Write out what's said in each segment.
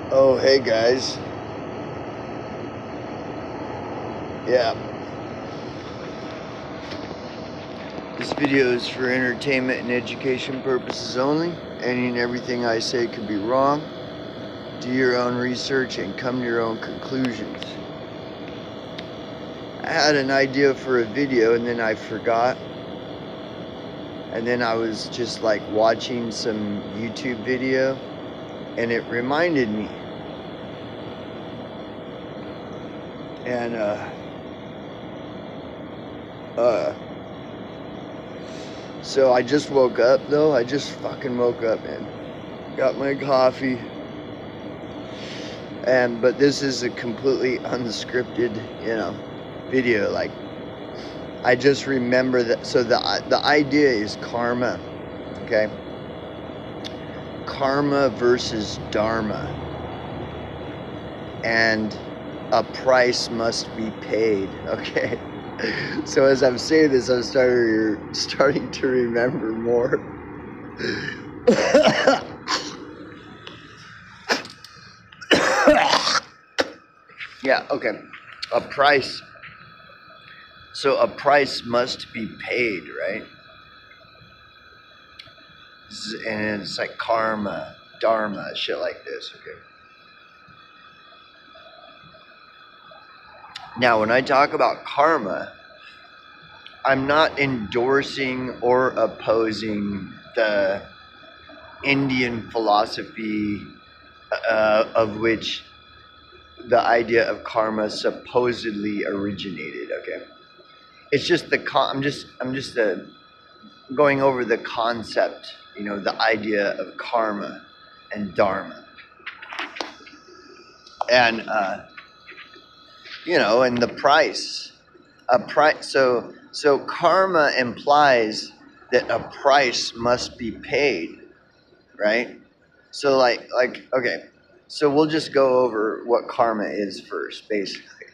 Oh, hey guys. Yeah. This video is for entertainment and education purposes only. Any and everything I say could be wrong. Do your own research and come to your own conclusions. I had an idea for a video and then I forgot. And then I was just like watching some YouTube video and it reminded me. And so I just woke up though. I just fucking woke up, man. Got my coffee. But this is a completely unscripted, video. Like, I just remember that. So the idea is karma, okay? Karma versus dharma, and a price must be paid, okay? So as I'm saying this, I'm starting to remember more. Yeah, okay. A price. So a price must be paid, right? And it's like karma, dharma, shit like this, okay? Now, when I talk about karma, I'm not endorsing or opposing the Indian philosophy of which the idea of karma supposedly originated. Okay, it's just I'm just going over the concept, the idea of karma and dharma, and and the price. So karma implies that a price must be paid, right? So like okay, so we'll just go over what karma is first, basically.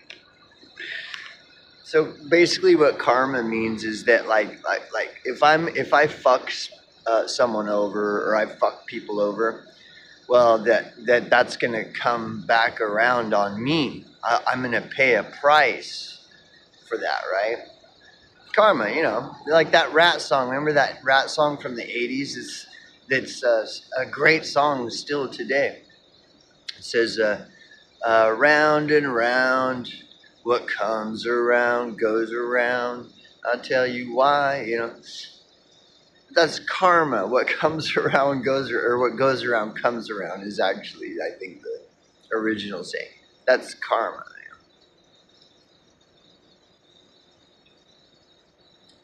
So basically, what karma means is that like if I fuck someone over, or I fuck people over, well, that's gonna come back around on me. I'm gonna pay a price for that, right? Karma, like that Rat song. Remember that Rat song from the '80s? That's a great song still today. It says, round and round, what comes around goes around. I'll tell you why, That's karma. What comes around goes, or what goes around comes around is actually, I think, the original saying. That's karma.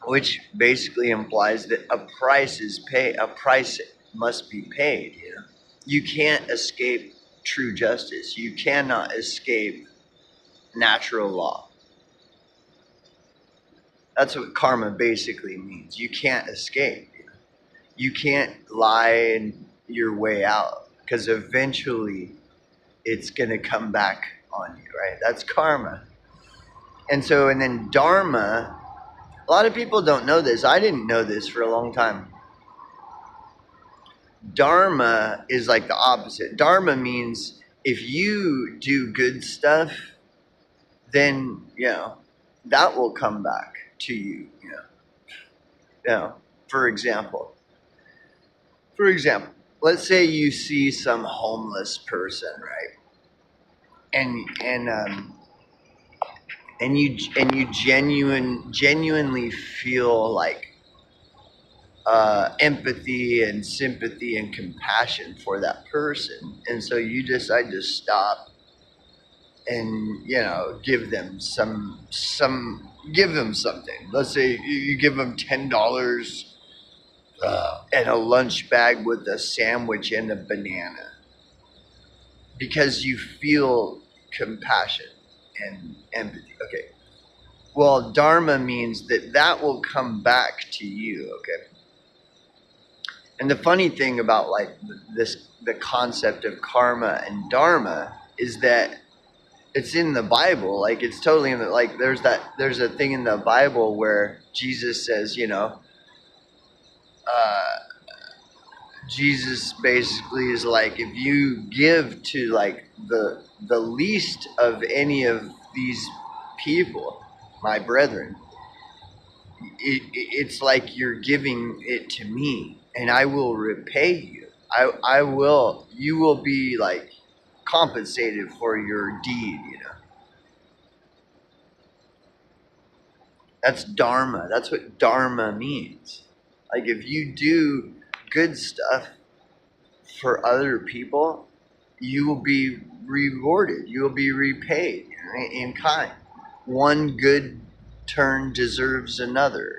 Which basically implies that a price must be paid. You can't escape true justice. You cannot escape natural law. That's what karma basically means. You can't escape. You can't lie your way out, because eventually it's going to come back on you, right? That's karma. And then dharma, a lot of people don't know this. I didn't know this for a long time. Dharma is like the opposite. Dharma means if you do good stuff, then, that will come back to you, For example, let's say you see some homeless person, right? And you genuinely feel like empathy and sympathy and compassion for that person, and so you decide to stop and give them something. Let's say you give them $10 and a lunch bag with a sandwich and a banana, because you feel compassion and empathy. Okay. Well, dharma means that will come back to you. Okay. And the funny thing about the concept of karma and dharma is that it's in the Bible. Like, it's totally in the, like, there's a thing in the Bible where Jesus says, Jesus basically is like, if you give to like the least of any of these people, my brethren, it's like you're giving it to me, and I will repay you. I will. You will be like compensated for your deed. That's dharma. That's what dharma means. Like if you do good stuff for other people, you will be rewarded. You will be repaid, right, in kind. One good turn deserves another.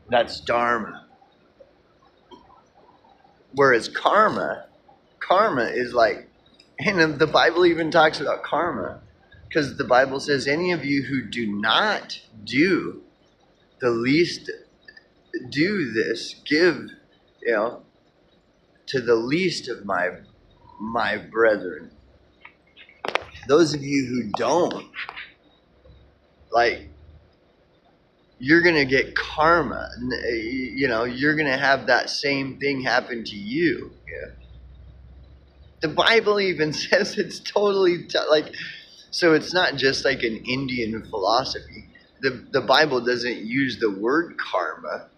That's dharma. Whereas karma is like, and the Bible even talks about karma, because the Bible says, any of you who do not do the least, do this, give, you know, to the least of my brethren. Those of you who don't, like, you're going to get karma. You're going to have that same thing happen to you. Yeah. The Bible even says it's totally so it's not just like an Indian philosophy. The Bible doesn't use the word karma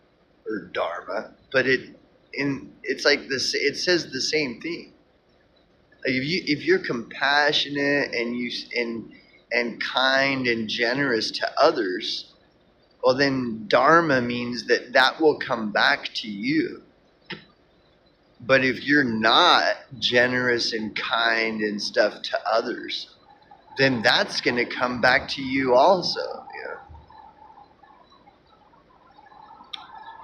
or dharma, but it's like this. It says the same thing. Like if you're compassionate and kind and generous to others, well then dharma means that will come back to you. But if you're not generous and kind and stuff to others, then that's going to come back to you also. Yeah.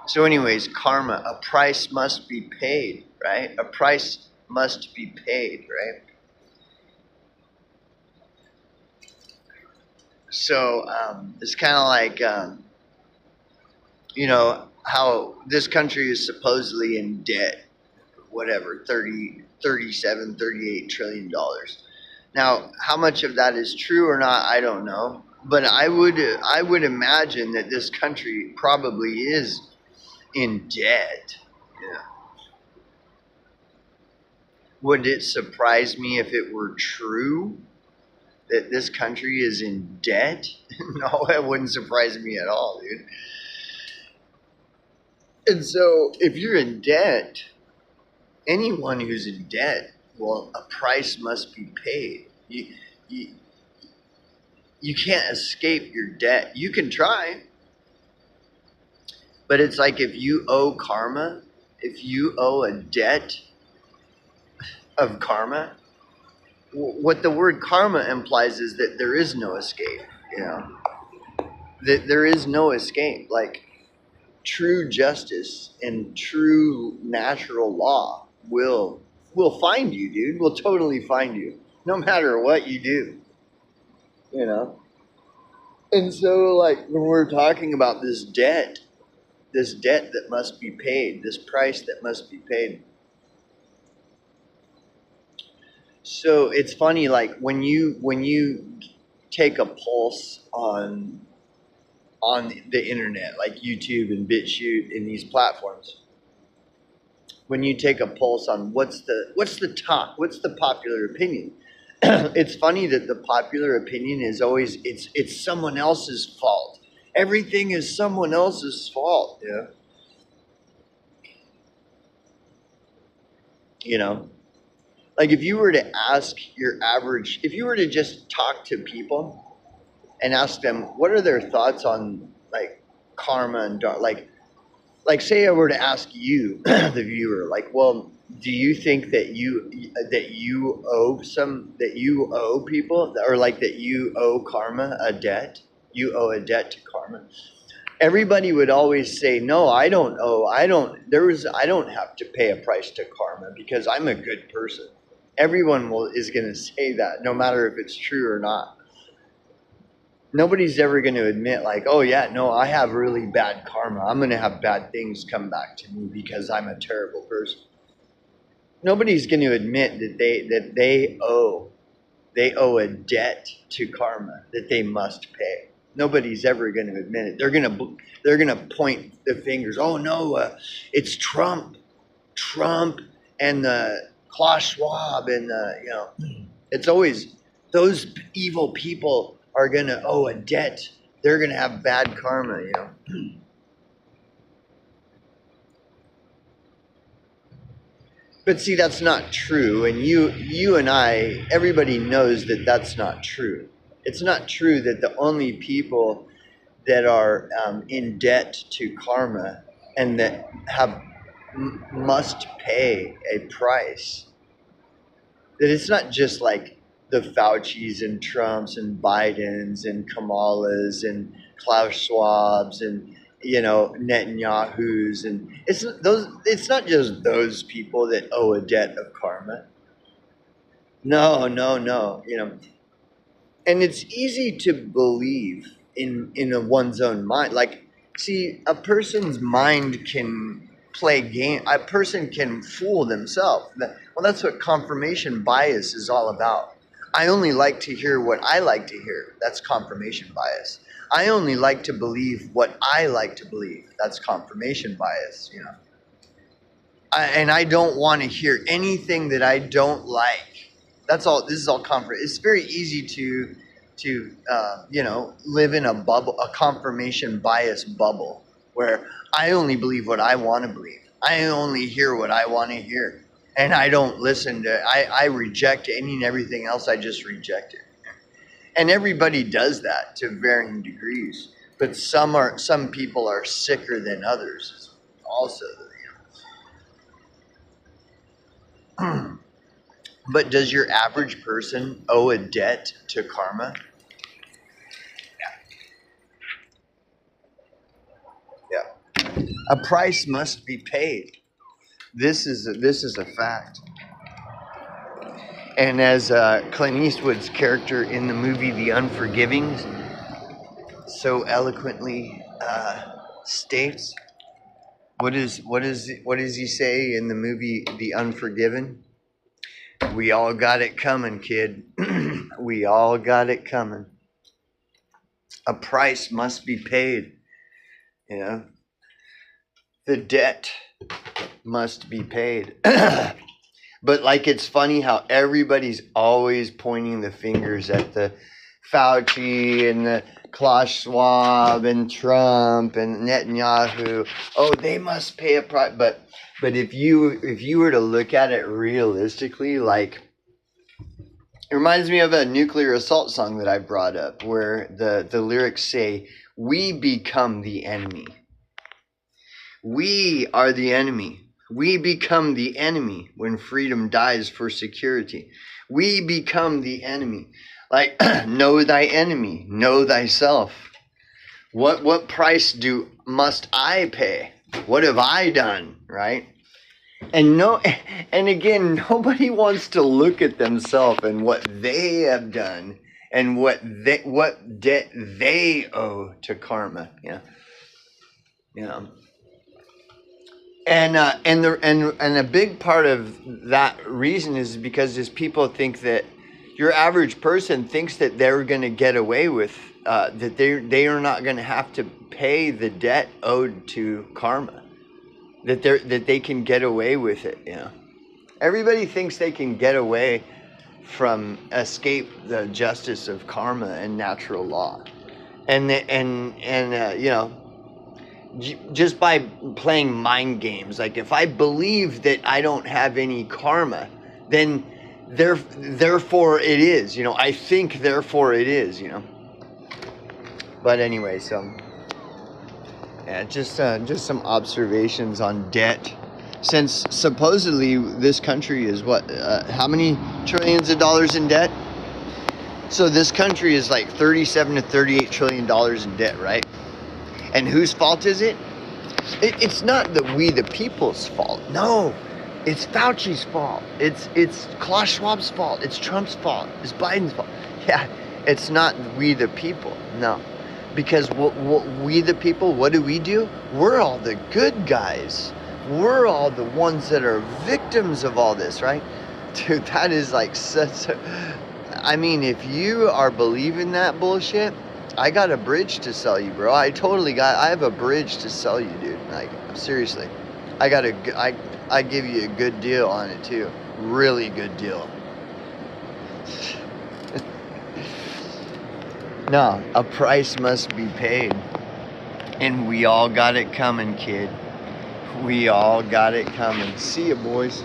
So anyways, karma, a price must be paid, right? A price must be paid, right? So it's kind of like, how this country is supposedly in debt, whatever, 37, 38 trillion dollars. Now, how much of that is true or not, I don't know. But I would imagine that this country probably is in debt. Yeah. Would it surprise me if it were true that this country is in debt? No, it wouldn't surprise me at all, dude. And so, if you're in debt, anyone who's in debt, well, a price must be paid. You can't escape your debt. You can try, but it's like if you owe karma, if you owe a debt of karma, what the word karma implies is that there is no escape. That there is no escape. Like true justice and true natural law will find you, dude. Will totally find you, no matter what you do. And so, like when we're talking about this debt that must be paid, this price that must be paid. So it's funny, like when you take a pulse on the internet, like YouTube and BitChute and these platforms, when you take a pulse on what's the talk, what's the popular opinion, it's funny that the popular opinion is always it's someone else's fault. Everything is someone else's fault. Yeah. Like if you were to ask if you were to just talk to people and ask them what are their thoughts on like karma and like say I were to ask you, the viewer, like, well, do you think that you owe people, or like that you owe karma a debt? You owe a debt to karma. Everybody would always say, no, I don't have to pay a price to karma because I'm a good person. Everyone is going to say that, no matter if it's true or not. Nobody's ever going to admit like, oh yeah, no, I have really bad karma. I'm going to have bad things come back to me because I'm a terrible person. Nobody's going to admit that they owe a debt to karma that they must pay. Nobody's ever going to admit it. They're gonna point the fingers. Oh no, it's Trump, and the Klaus Schwab, and it's always those evil people are gonna owe a debt. They're gonna have bad karma. But see, that's not true, and you and I, everybody knows that that's not true. It's not true that the only people that are in debt to karma and that must pay a price. That it's not just like the Faucis and Trumps and Bidens and Kamalas and Klaus Schwabs and Netanyahu's, and it's not just those people that owe a debt of karma. No. And it's easy to believe in one's own mind. Like, see, a person's mind can play game. A person can fool themselves. Well, that's what confirmation bias is all about. I only like to hear what I like to hear. That's confirmation bias. I only like to believe what I like to believe. That's confirmation bias. And I don't want to hear anything that I don't like. That's all. This is all confirmation. It's very easy to live in a bubble, a confirmation bias bubble, where I only believe what I want to believe. I only hear what I want to hear, and I don't listen to. I reject any and everything else. I just reject it. And everybody does that to varying degrees. But some people are sicker than others. Also, But does your average person owe a debt to karma? Yeah. A price must be paid. This is a fact. And as Clint Eastwood's character in the movie The Unforgiving so eloquently states, what does he say in the movie The Unforgiven? We all got it coming, kid. We all got it coming. A price must be paid. The debt must be paid. But like, it's funny how everybody's always pointing the fingers at the Fauci and the Klaus Schwab and Trump and Netanyahu. Oh, they must pay a price. But if you were to look at it realistically, like, it reminds me of a Nuclear Assault song that I brought up, where the lyrics say, "We become the enemy. We are the enemy. We become the enemy when freedom dies for security. We become the enemy." Like, know thy enemy, know thyself. What price must I pay? What have I done, right? And again, nobody wants to look at themselves and what they have done and what debt they owe to karma. And a big part of that reason is because people think that your average person thinks that they're going to get away with that they are not going to have to pay the debt owed to karma, that they can get away with it. Everybody thinks they can get away from escape the justice of karma and natural law, and just by playing mind games. Like, if I believe that I don't have any karma, then therefore it is. I think therefore it is. But anyway, so yeah, just some observations on debt. Since supposedly this country is how many trillions of dollars in debt? So this country is like $37 to $38 trillion in debt, right? And whose fault is it? It's not we the people's fault. No, it's Fauci's fault. It's Klaus Schwab's fault. It's Trump's fault. It's Biden's fault. Yeah, it's not we the people. No, because we the people, what do? We're all the good guys. We're all the ones that are victims of all this, right? Dude, that is like such a... I mean, if you are believing that bullshit, I got a bridge to sell you, bro. I have a bridge to sell you, dude. Like, seriously. I give you a good deal on it too. Really good deal. No, a price must be paid. And we all got it coming, kid. We all got it coming. See ya, boys.